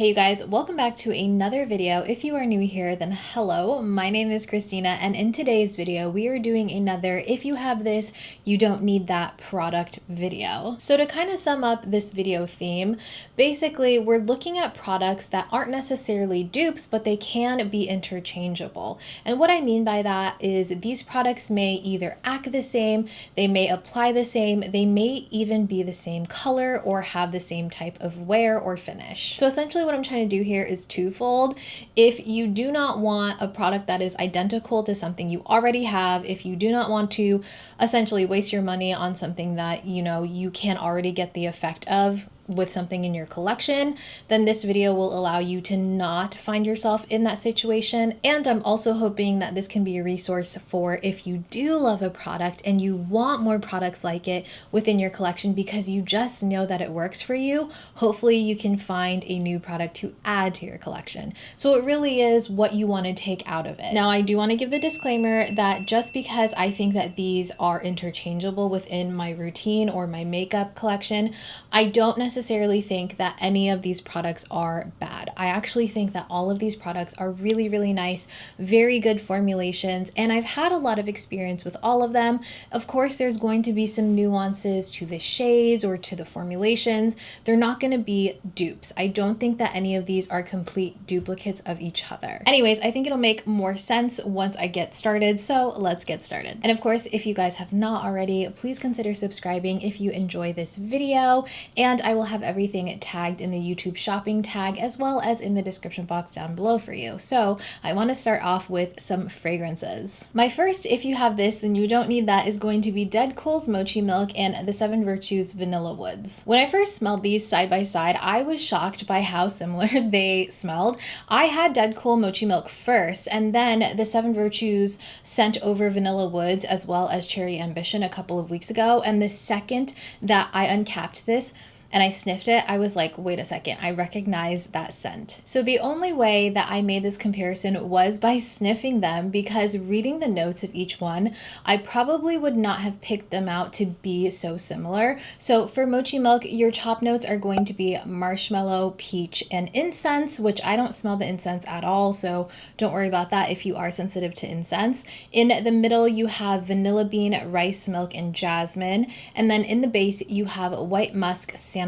Hey you guys, welcome back to another video. If you are new here, then hello, my name is Christina, and in today's video, we are doing another if you have this, you don't need that product video. So to kind of sum up this video theme, basically we're looking at products that aren't necessarily dupes, but they can be interchangeable. And what I mean by that is these products may either act the same, they may apply the same, they may even be the same color or have the same type of wear or finish. So essentially what I'm trying to do here is twofold. If you do not want a product that is identical to something you already have, if you do not want to essentially waste your money on something that you can already get the effect of with something in your collection, then this video will allow you to not find yourself in that situation. And I'm also hoping that this can be a resource for if you do love a product and you want more products like it within your collection because you just know that it works for you. Hopefully you can find a new product to add to your collection. So it really is what you want to take out of it. Now I do want to give the disclaimer that just because I think that these are interchangeable within my routine or my makeup collection, I don't necessarily think that any of these products are bad. I actually think that all of these products are really, really nice, very good formulations, and I've had a lot of experience with all of them. Of course, there's going to be some nuances to the shades or to the formulations. They're not going to be dupes. I don't think that any of these are complete duplicates of each other. Anyways, I think it'll make more sense once I get started, so let's get started. And of course, if you guys have not already, please consider subscribing if you enjoy this video, and I will have everything tagged in the YouTube shopping tag as well as in the description box down below for you. So I want to start off with some fragrances. My first, if you have this, then you don't need that, is going to be Dedcool's Mochi Milk and the Seven Virtues Vanilla Woods. When I first smelled these side by side, I was shocked by how similar they smelled. I had Dedcool Mochi Milk first, and then the Seven Virtues Scent Over Vanilla Woods as well as Cherry Ambition a couple of weeks ago, and the second that I uncapped this and I sniffed it, I was like, wait a second, I recognize that scent. So the only way that I made this comparison was by sniffing them, because reading the notes of each one, I probably would not have picked them out to be so similar. So for Mochi Milk, your top notes are going to be marshmallow, peach, and incense, which I don't smell the incense at all, so don't worry about that if you are sensitive to incense. In the middle, you have vanilla bean, rice milk, and jasmine. And then in the base, you have white musk, sandalwood,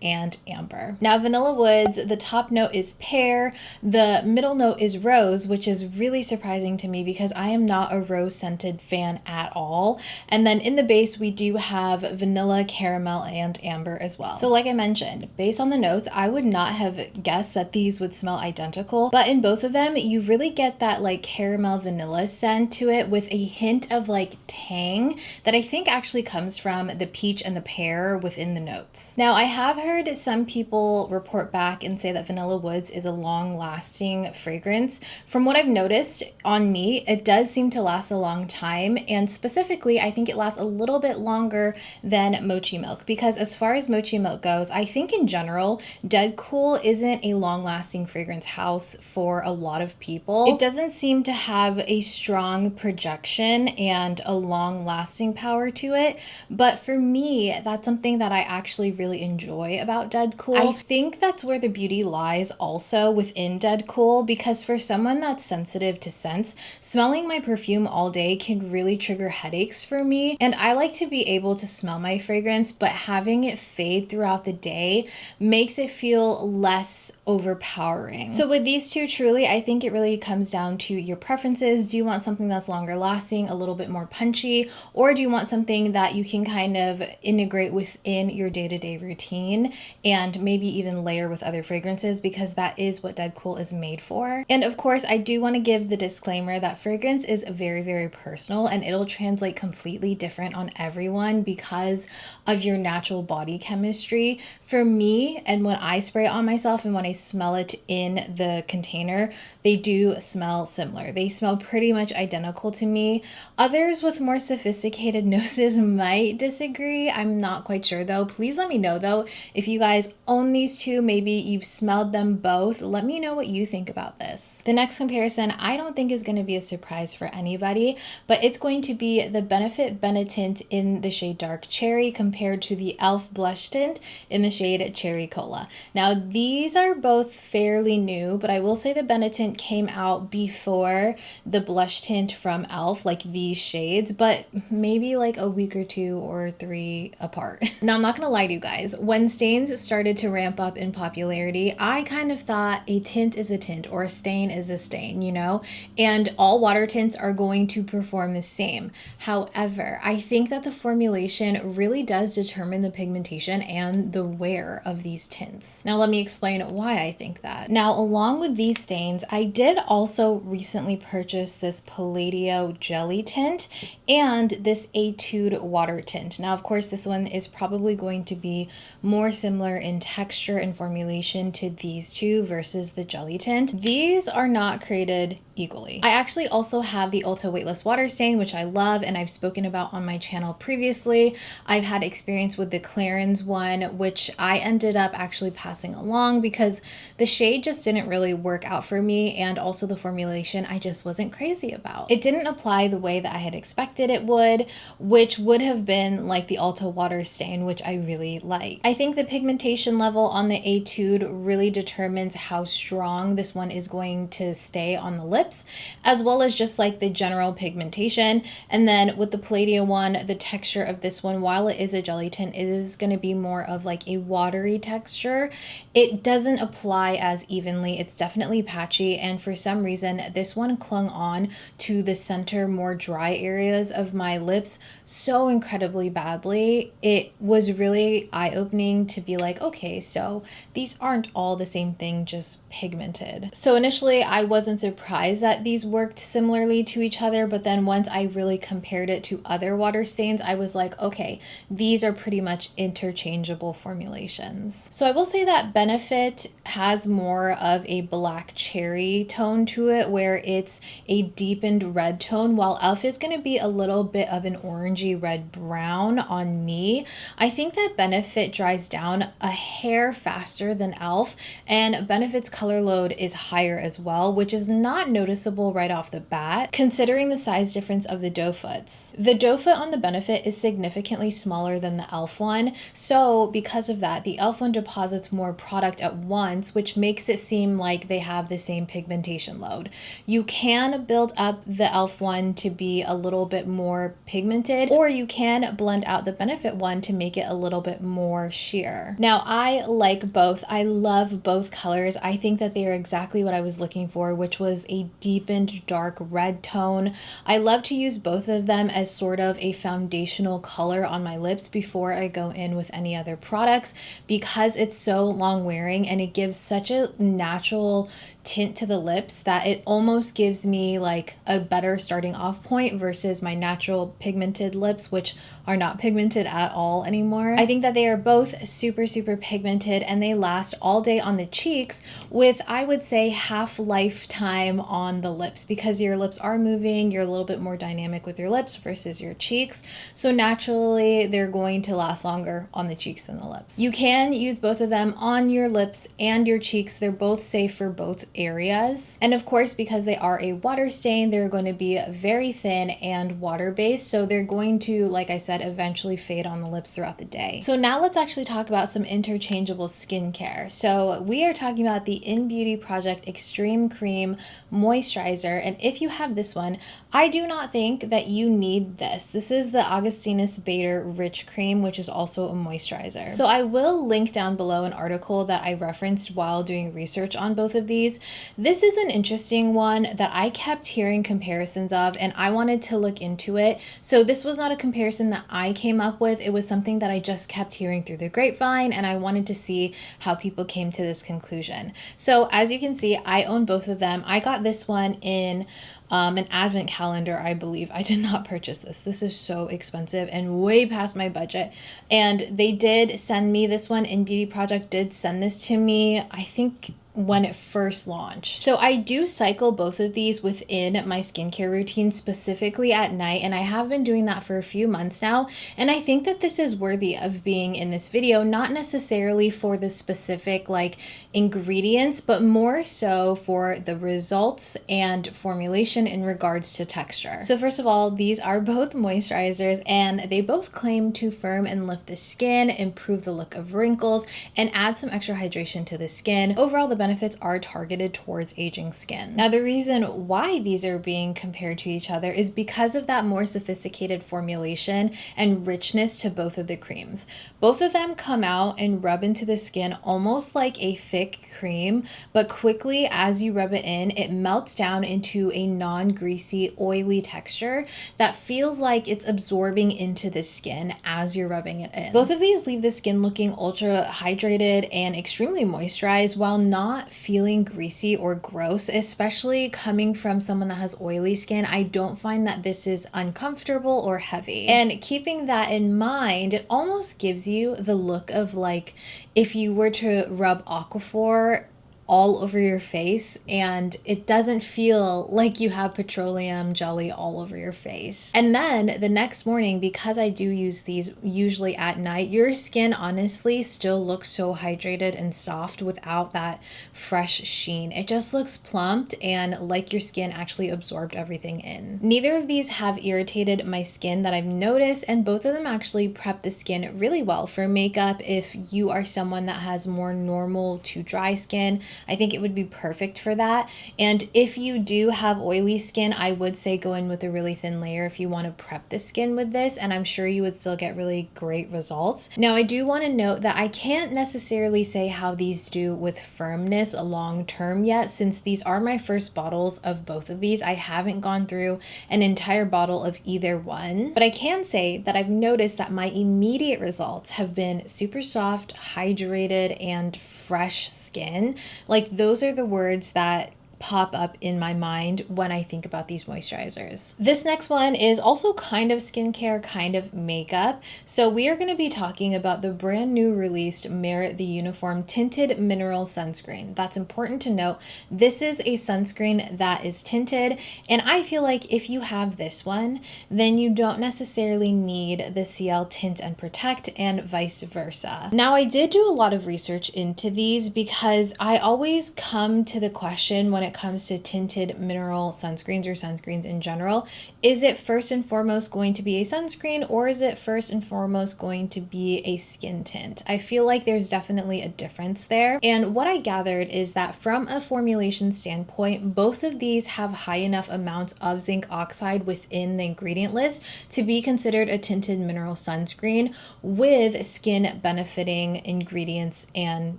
and amber. Now Vanilla Woods, the top note is pear, the middle note is rose, which is really surprising to me because I am not a rose scented fan at all. And then in the base we do have vanilla, caramel, and amber as well. So like I mentioned, based on the notes, I would not have guessed that these would smell identical, but in both of them you really get that like caramel vanilla scent to it with a hint of like tang that I think actually comes from the peach and the pear within the notes. Now I have heard some people report back and say that Vanilla Woods is a long-lasting fragrance. From what I've noticed on me, it does seem to last a long time, and specifically I think it lasts a little bit longer than Mochi Milk, because as far as Mochi Milk goes, I think in general Dedcool isn't a long-lasting fragrance house for a lot of people. It doesn't seem to have a strong projection and a long-lasting power to it, but for me that's something that I actually really enjoy about Dedcool. I think that's where the beauty lies also within Dedcool, because for someone that's sensitive to scents, smelling my perfume all day can really trigger headaches for me, and I like to be able to smell my fragrance, but having it fade throughout the day makes it feel less overpowering. So with these two, truly I think it really comes down to your preferences. Do you want something that's longer lasting, a little bit more punchy, or do you want something that you can kind of integrate within your day-to-day routine and maybe even layer with other fragrances, because that is what Dedcool is made for. And of course, I do want to give the disclaimer that fragrance is very, very personal and it'll translate completely different on everyone because of your natural body chemistry. For me, and when I spray it on myself and when I smell it in the container, they do smell similar. They smell pretty much identical to me. Others with more sophisticated noses might disagree. I'm not quite sure though. Please let me know though if you guys own these two, maybe you've smelled them both. Let me know what you think about this. The next comparison I don't think is going to be a surprise for anybody, but it's going to be the Benetint in the shade Dark Cherry compared to the e.l.f. blush tint in the shade Cherry Cola. Now these are both fairly new, but I will say the Benetint came out before the blush tint from e.l.f., like these shades, but maybe like a week or 2 or 3 apart. Now, I'm not gonna lie to you guys, when stains started to ramp up in popularity, I kind of thought a tint is a tint or a stain is a stain, you know, and all water tints are going to perform the same. However, I think that the formulation really does determine the pigmentation and the wear of these tints. Now, let me explain why I think that. Now, along with these stains, I did also recently purchase this Palladio Jelly tint and this Etude water tint. Now, of course, this one is probably going to be more similar in texture and formulation to these two versus the jelly tint. These are not created equally. I actually also have the Ulta Weightless Water Stain, which I love and I've spoken about on my channel previously. I've had experience with the Clarins one, which I ended up actually passing along because the shade just didn't really work out for me, and also the formulation I just wasn't crazy about. It didn't apply the way that I had expected it would, which would have been like the Ulta Water Stain, which I really like. I think the pigmentation level on the Etude really determines how strong this one is going to stay on the lips, as well as just like the general pigmentation. And then with the Palladio one, the texture of this one, while it is a jelly tint, it is going to be more of like a watery texture. It doesn't apply as evenly. It's definitely patchy, and for some reason this one clung on to the center, more dry areas of my lips so incredibly badly. It was really eye-opening to be like, okay, so these aren't all the same thing, just pigmented. So initially I wasn't surprised that these worked similarly to each other, but then once I really compared it to other water stains, I was like, okay, these are pretty much interchangeable formulations. So I will say that Benefit has more of a black cherry tone to it, where it's a deepened red tone, while e.l.f. is going to be a little bit of an orangey red brown on me. I think that Benefit dries down a hair faster than e.l.f., and Benefit's color load is higher as well, which is not noticeable right off the bat, considering the size difference of the doe foots. The doe foot on the Benefit is significantly smaller than the e.l.f. one, so because of that, the e.l.f. one deposits more product at once, which makes it seem like they have the same pigmentation load. You can build up the e.l.f. one to be a little bit more pigmented, or you can blend out the Benefit one to make it a little bit more sheer. Now, I like both. I love both colors. I think that they are exactly what I was looking for, which was a deepened dark red tone. I love to use both of them as sort of a foundational color on my lips before I go in with any other products, because it's so long wearing and it gives such a natural tint to the lips that it almost gives me like a better starting off point versus my natural pigmented lips, which are not pigmented at all anymore. I think that they are both super pigmented, and they last all day on the cheeks with, I would say, half lifetime on the lips, because your lips are moving, you're a little bit more dynamic with your lips versus your cheeks, so naturally they're going to last longer on the cheeks than the lips. You can use both of them on your lips and your cheeks. They're both safe for both areas, and of course, because they are a water stain, they're going to be very thin and water-based, so they're going to, like I said, eventually fade on the lips throughout the day. So now let's actually talk about some interchangeable skincare. So we are talking about the InnBeauty Project Extreme Cream Moisturizer, and if you have this one, I do not think that you need this. This is the Augustinus Bader Rich Cream, which is also a moisturizer. So I will link down below an article that I referenced while doing research on both of these. This is an interesting one that I kept hearing comparisons of, and I wanted to look into it. So this was not a comparison that I came up with. It was something that I just kept hearing through the grapevine, and I wanted to see how people came to this conclusion. So as you can see, I own both of them. I got this one in an advent calendar, I believe. I did not purchase this. This is so expensive and way past my budget. And they did send me this one. InnBeauty Project did send this to me, I think when it first launched. So I do cycle both of these within my skincare routine, specifically at night, and I have been doing that for a few months now. And I think that this is worthy of being in this video, not necessarily for the specific like ingredients, but more so for the results and formulation in regards to texture. So first of all, these are both moisturizers and they both claim to firm and lift the skin, improve the look of wrinkles, and add some extra hydration to the skin. Overall, the benefits are targeted towards aging skin. Now, the reason why these are being compared to each other is because of that more sophisticated formulation and richness to both of the creams. Both of them come out and rub into the skin almost like a thick cream, but quickly as you rub it in, it melts down into a non-greasy, oily texture that feels like it's absorbing into the skin as you're rubbing it in. Both of these leave the skin looking ultra hydrated and extremely moisturized while not feeling greasy or gross, especially coming from someone that has oily skin. I don't find that this is uncomfortable or heavy. And keeping that in mind, it almost gives you the look of like if you were to rub Aquaphor all over your face and it doesn't feel like you have petroleum jelly all over your face. And then the next morning, because I do use these usually at night, your skin honestly still looks so hydrated and soft without that fresh sheen. It just looks plumped and like your skin actually absorbed everything in. Neither of these have irritated my skin that I've noticed, and both of them actually prep the skin really well for makeup. If you are someone that has more normal to dry skin, I think it would be perfect for that. And if you do have oily skin, I would say go in with a really thin layer if you want to prep the skin with this, and I'm sure you would still get really great results. Now, I do want to note that I can't necessarily say how these do with firmness long term yet, since these are my first bottles of both of these. I haven't gone through an entire bottle of either one, but I can say that I've noticed that my immediate results have been super soft, hydrated, and fresh skin. Like, those are the words that pop up in my mind when I think about these moisturizers. This next one is also kind of skincare, kind of makeup. So we are going to be talking about the brand new released Merit the Uniform Tinted Mineral Sunscreen. That's important to note. This is a sunscreen that is tinted, and I feel like if you have this one, then you don't necessarily need the Ciele Tint and Protect, and vice versa. Now, I did do a lot of research into these because I always come to the question when it comes to tinted mineral sunscreens or sunscreens in general, is it first and foremost going to be a sunscreen, or is it first and foremost going to be a skin tint? I feel like there's definitely a difference there. And what I gathered is that from a formulation standpoint, both of these have high enough amounts of zinc oxide within the ingredient list to be considered a tinted mineral sunscreen with skin benefiting ingredients and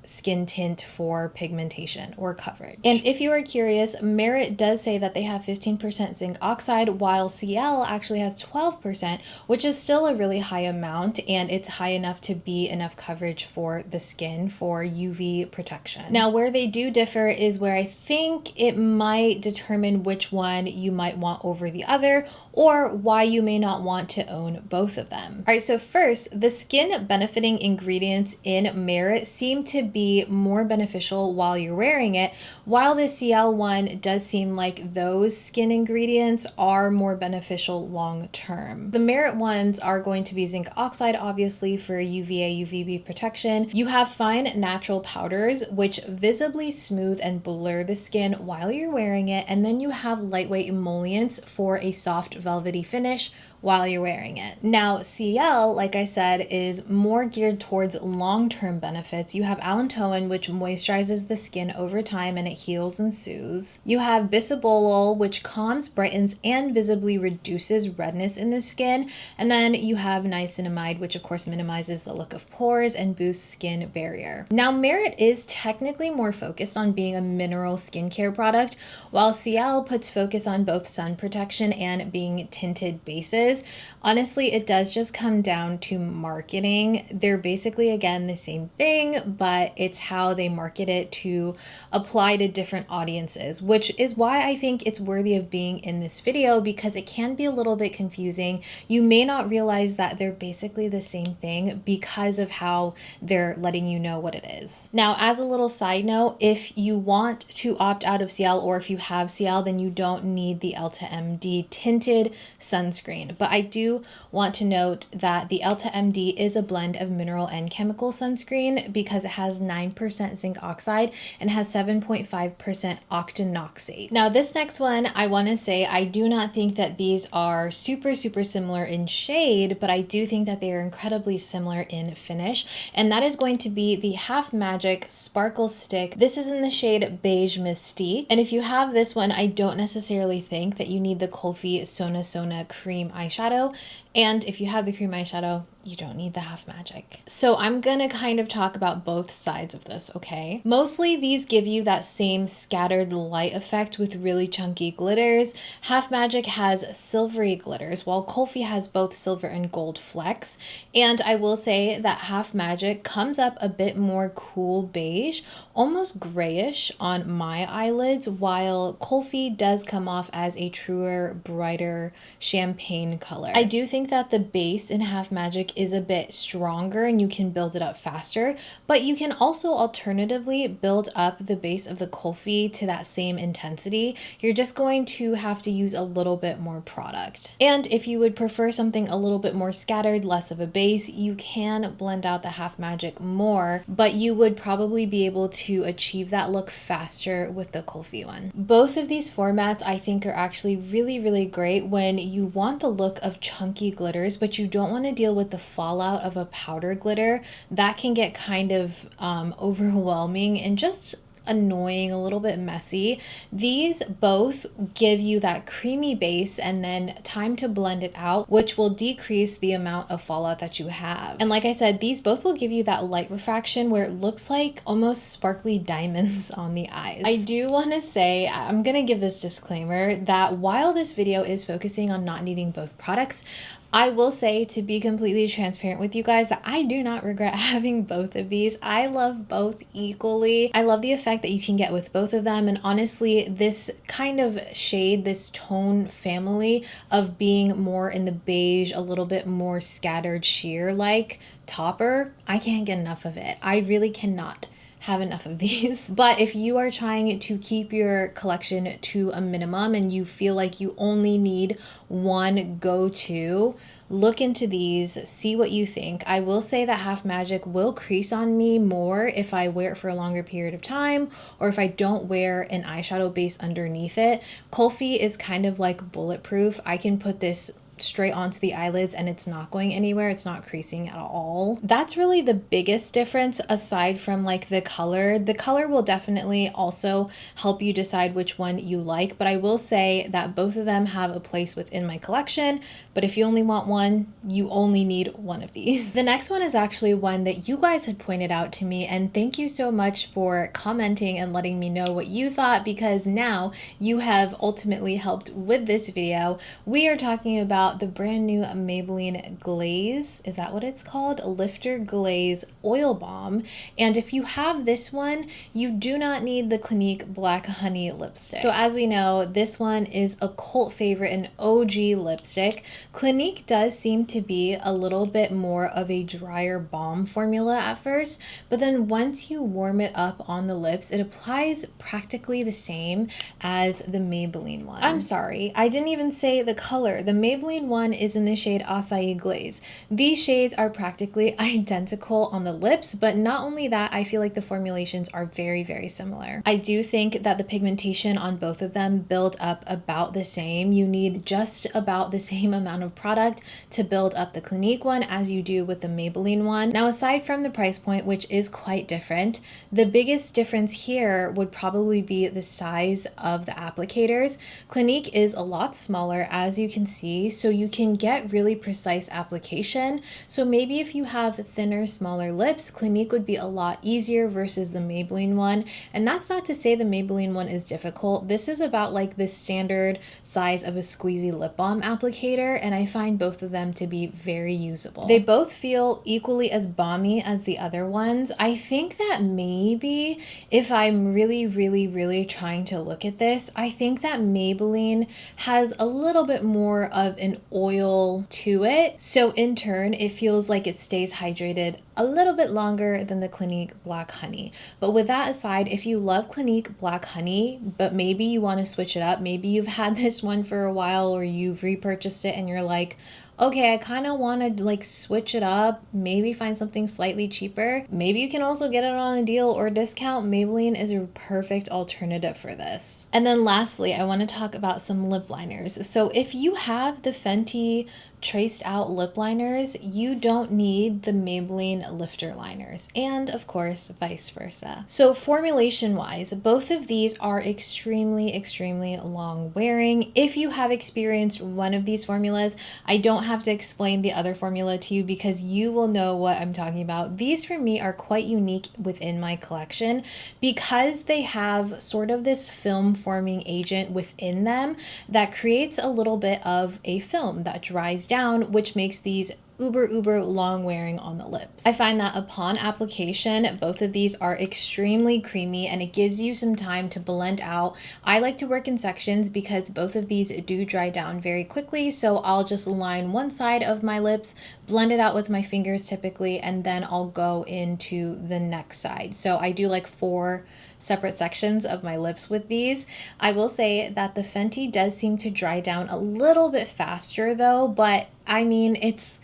skin tint for pigmentation or coverage. And if you are curious, Merit does say that they have 15% zinc oxide, while Ciele actually has 12%, which is still a really high amount, and it's high enough to be enough coverage for the skin for UV protection. Now, where they do differ is where I think it might determine which one you might want over the other, or why you may not want to own both of them. All right, so first, the skin benefiting ingredients in Merit seem to be more beneficial while you're wearing it, while the Ciele one does seem like those skin ingredients are more beneficial long term. The Merit ones are going to be zinc oxide, obviously, for UVA, UVB protection. You have fine natural powders, which visibly smooth and blur the skin while you're wearing it, and then you have lightweight emollients for a soft velvety finish while you're wearing it. Now, Ciele, like I said, is more geared towards long-term benefits. You have allantoin, which moisturizes the skin over time and it heals and soothes. You have bisabolol, which calms, brightens, and visibly reduces redness in the skin. And then you have niacinamide, which of course minimizes the look of pores and boosts skin barrier. Now, Merit is technically more focused on being a mineral skincare product, while Ciele puts focus on both sun protection and being making tinted bases. Honestly, it does just come down to marketing. They're basically, again, the same thing, but it's how they market it to apply to different audiences, which is why I think it's worthy of being in this video, because it can be a little bit confusing. You may not realize that they're basically the same thing because of how they're letting you know what it is. Now, as a little side note, if you want to opt out of Ciele, or if you have Ciele, then you don't need the Elta MD tinted sunscreen. But I do want to note that the Elta MD is a blend of mineral and chemical sunscreen because it has 9% zinc oxide and has 7.5% octinoxate. Now, this next one, I want to say I do not think that these are super similar in shade, but I do think that they are incredibly similar in finish, and that is going to be the Half Magic Sparklestik. This is in the shade Beige Mystique, and if you have this one, I don't necessarily think that you need the Kulfi Sona cream eyeshadow, and if you have the cream eyeshadow, you don't need the Half Magic. So I'm gonna kind of talk about both sides of this, okay? Mostly these give you that same scattered light effect with really chunky glitters. Half Magic has silvery glitters, while Kulfi has both silver and gold flecks. And I will say that Half Magic comes up a bit more cool beige, almost grayish on my eyelids, while Kulfi does come off as a truer, brighter champagne color. I do think that the base in Half Magic is a bit stronger and you can build it up faster, but you can also alternatively build up the base of the Kulfi to that same intensity. You're just going to have to use a little bit more product. And if you would prefer something a little bit more scattered, less of a base, you can blend out the Half Magic more, but you would probably be able to achieve that look faster with the Kulfi one. Both of these formats I think are actually really great when you want the look of chunky glitters, but you don't want to deal with the fallout of a powder glitter. That can get kind of overwhelming and just annoying, a little bit messy. These both give you that creamy base and then time to blend it out, which will decrease the amount of fallout that you have. And like I said, these both will give you that light refraction where it looks like almost sparkly diamonds on the eyes. I do want to say, I'm gonna give this disclaimer that while this video is focusing on not needing both products, I will say, to be completely transparent with you guys, that I do not regret having both of these. I love both equally. I love the effect that you can get with both of them, and honestly, this kind of shade, this tone family of being more in the beige, a little bit more scattered sheer like topper, I can't get enough of it. I really cannot have enough of these. But if you are trying to keep your collection to a minimum and you feel like you only need one go-to, look into these, see what you think. I will say that Half Magic will crease on me more if I wear it for a longer period of time, or if I don't wear an eyeshadow base underneath it. Kulfi is kind of like bulletproof. I can put this straight onto the eyelids and it's not going anywhere. It's not creasing at all. That's really the biggest difference aside from like the color. The color will definitely also help you decide which one you like, but I will say that both of them have a place within my collection, but if you only want one, you only need one of these. The next one is actually one that you guys had pointed out to me, and thank you so much for commenting and letting me know what you thought, because now you have ultimately helped with this video. We are talking about the brand new Maybelline Glaze. Is that what it's called? Lifter Glaze Oil Balm. And if you have this one, you do not need the Clinique Black Honey lipstick. So as we know, this one is a cult favorite, an OG lipstick. Clinique does seem to be a little bit more of a drier balm formula at first, but then once you warm it up on the lips, it applies practically the same as the Maybelline one. I'm sorry, I didn't even say the color. The Maybelline one is in the shade Acai Glaze. These shades are practically identical on the lips, but not only that, I feel like the formulations are very similar. I do think that the pigmentation on both of them build up about the same. You need just about the same amount of product to build up the Clinique one as you do with the Maybelline one. Now, aside from the price point, which is quite different, the biggest difference here would probably be the size of the applicators. Clinique is a lot smaller, as you can see, so so you can get really precise application. So maybe if you have thinner, smaller lips, Clinique would be a lot easier versus the Maybelline one. And that's not to say the Maybelline one is difficult. This is about like the standard size of a squeezy lip balm applicator, and I find both of them to be very usable. They both feel equally as balmy as the other ones. I think that maybe if I'm really trying to look at this, I think that Maybelline has a little bit more of an oil to it. So in turn, it feels like it stays hydrated a little bit longer than the Clinique Black Honey. But with that aside, if you love Clinique Black Honey, but maybe you want to switch it up, maybe you've had this one for a while or you've repurchased it and you're like, okay, I kind of want to like switch it up, maybe find something slightly cheaper. Maybe you can also get it on a deal or a discount. Maybelline is a perfect alternative for this. And then lastly, I want to talk about some lip liners. So if you have the Fenty traced out lip liners, you don't need the Maybelline lifter liners, and of course vice versa. So formulation wise, both of these are extremely long wearing. If you have experienced one of these formulas, I don't have to explain the other formula to you because you will know what I'm talking about. These for me are quite unique within my collection because they have sort of this film forming agent within them that creates a little bit of a film that dries down, which makes these uber long wearing on the lips. I find that upon application, both of these are extremely creamy and it gives you some time to blend out. I like to work in sections because both of these do dry down very quickly. So I'll just line one side of my lips, blend it out with my fingers typically, and then I'll go into the next side. So I do like 4 separate sections of my lips with these. I will say that the Fenty does seem to dry down a little bit faster though, but I mean, it's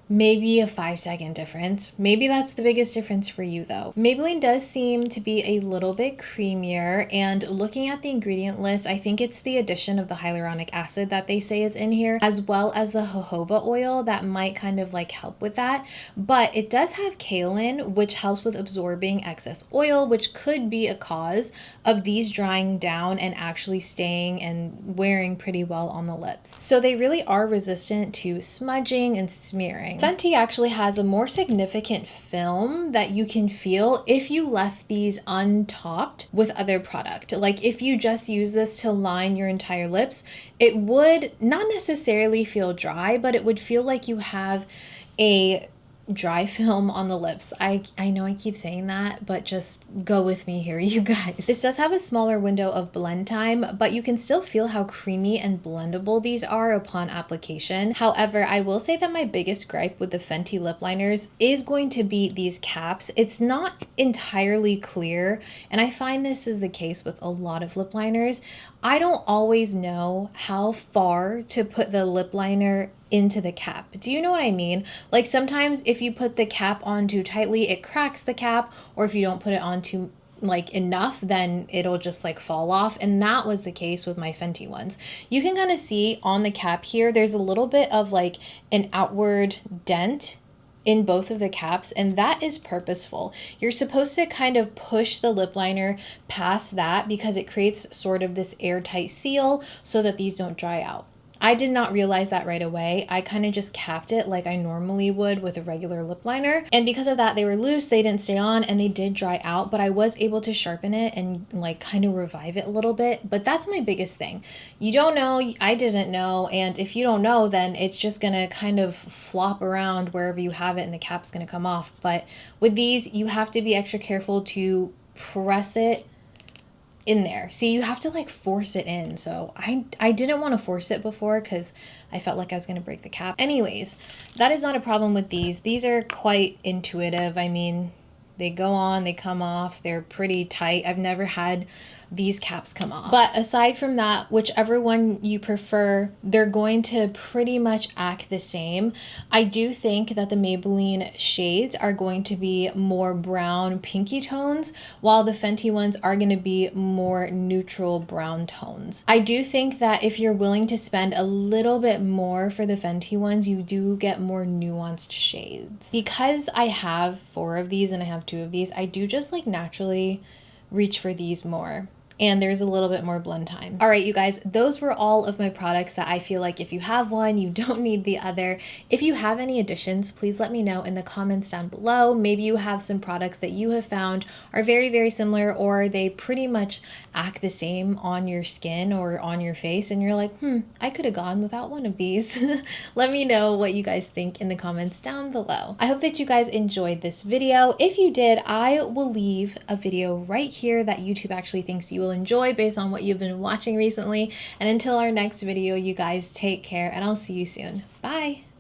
maybe a 5-second difference. Maybe that's the biggest difference for you though. Maybelline does seem to be a little bit creamier, and looking at the ingredient list, I think it's the addition of the hyaluronic acid that they say is in here, as well as the jojoba oil that might kind of like help with that. But it does have kaolin, which helps with absorbing excess oil, which could be a cause of these drying down and actually staying and wearing pretty well on the lips. So they really are resistant to smudging and smearing. Fenty actually has a more significant film that you can feel if you left these untopped with other product. Like if you just use this to line your entire lips, it would not necessarily feel dry, but it would feel like you have a dry film on the lips. I know I keep saying that, but just go with me here, you guys. This does have a smaller window of blend time, but you can still feel how creamy and blendable these are upon application. However, I will say that my biggest gripe with the Fenty lip liners is going to be these caps. It's not entirely clear, and I find this is the case with a lot of lip liners. I don't always know how far to put the lip liner into the cap. Do you know what I mean? Like sometimes if you put the cap on too tightly, it cracks the cap, or if you don't put it on too like enough, then it'll just like fall off. And that was the case with my Fenty ones. You can kind of see on the cap here, there's a little bit of like an outward dent in both of the caps, and that is purposeful. You're supposed to kind of push the lip liner past that because it creates sort of this airtight seal so that these don't dry out. I did not realize that right away. I kind of just capped it like I normally would with a regular lip liner. And because of that, they were loose, they didn't stay on, and they did dry out, but I was able to sharpen it and like kind of revive it a little bit. But that's my biggest thing. You don't know, I didn't know, and if you don't know, then it's just gonna kind of flop around wherever you have it and the cap's gonna come off. But with these, you have to be extra careful to press it in there. See, you have to like force it in. So I didn't want to force it before because I felt like I was going to break the cap. Anyways, that is not a problem with these. These are quite intuitive. I mean, they go on, they come off, they're pretty tight. I've never had these caps come off. But aside from that, whichever one you prefer, they're going to pretty much act the same. I do think that the Maybelline shades are going to be more brown pinky tones, while the Fenty ones are going to be more neutral brown tones. I do think that if you're willing to spend a little bit more for the Fenty ones, you do get more nuanced shades. Because I have 4 of these and I have 2 of these, I do just like naturally reach for these more. and there's a little bit more blend time. All right, you guys, those were all of my products that I feel like if you have one, you don't need the other. If you have any additions, please let me know in the comments down below. Maybe you have some products that you have found are very, very similar, or they pretty much act the same on your skin or on your face, and you're like, I could have gone without one of these. Let me know what you guys think in the comments down below. I hope that you guys enjoyed this video. If you did, I will leave a video right here that YouTube actually thinks you will enjoy based on what you've been watching recently. And until our next video, you guys take care, and I'll see you soon. Bye.